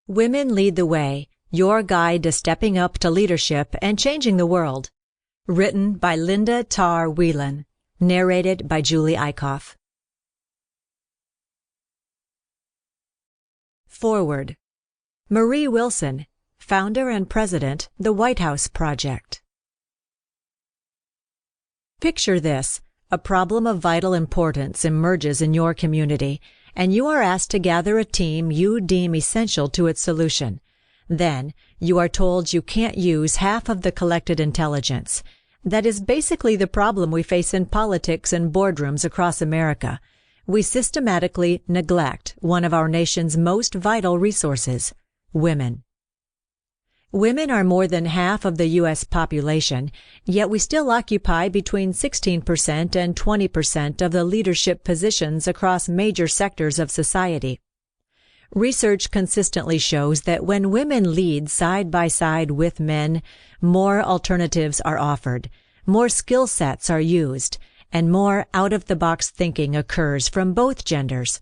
Women Lead the Way, Your Guide to Stepping Up to Leadership and Changing the World. Written by Linda Tarr-Whelan. Narrated by Julie Eickhoff. Forward. Marie Wilson, Founder and President, The White House Project. Picture this. A problem of vital importance emerges in your community, and you are asked to gather a team you deem essential to its solution. Then, you are told you can't use half of the collected intelligence. That is basically the problem we face in politics and boardrooms across America. We systematically neglect one of our nation's most vital resources, women. Women are more than half of the U.S. population, yet we still occupy between 16% and 20% of the leadership positions across major sectors of society. Research consistently shows that when women lead side by side with men, more alternatives are offered, more skill sets are used, and more out-of-the-box thinking occurs from both genders.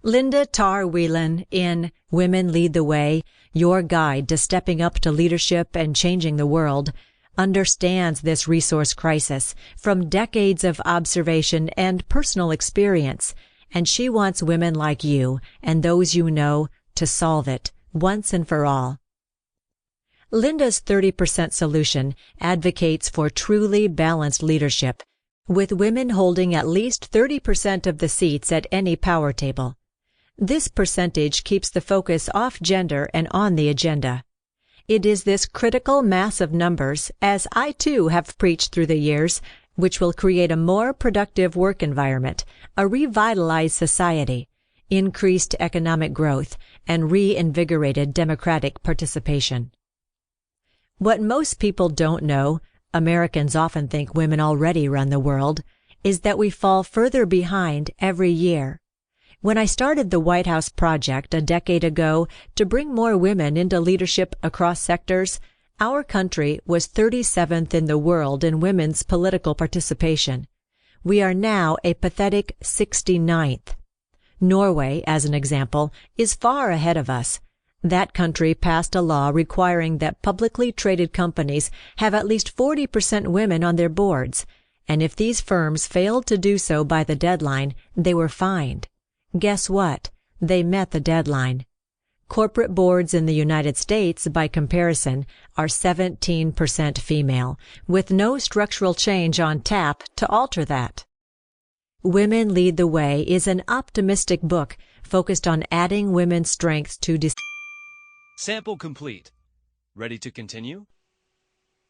Linda Tarr-Whelan in Women Lead the Way, Your Guide to Stepping Up to Leadership and Changing the World, understands this resource crisis from decades of observation and personal experience, and she wants women like you and those you know to solve it once and for all. Linda's 30% solution advocates for truly balanced leadership, with women holding at least 30% of the seats at any power table. This percentage keeps the focus off gender and on the agenda. It is this critical mass of numbers, as I too have preached through the years, which will create a more productive work environment, a revitalized society, increased economic growth, and reinvigorated democratic participation. What most people don't know, Americans often think women already run the world, is that we fall further behind every year. When I started the White House Project a decade ago to bring more women into leadership across sectors, our country was 37th in the world in women's political participation. We are now a pathetic 69th. Norway, as an example, is far ahead of us. That country passed a law requiring that publicly traded companies have at least 40% women on their boards, and if these firms failed to do so by the deadline, they were fined. Guess what? They met the deadline. Corporate boards in the United States, by comparison, are 17% female, with no structural change on tap to alter that. Women Lead the Way is an optimistic book focused on adding women's strengths to Sample complete. Ready to continue?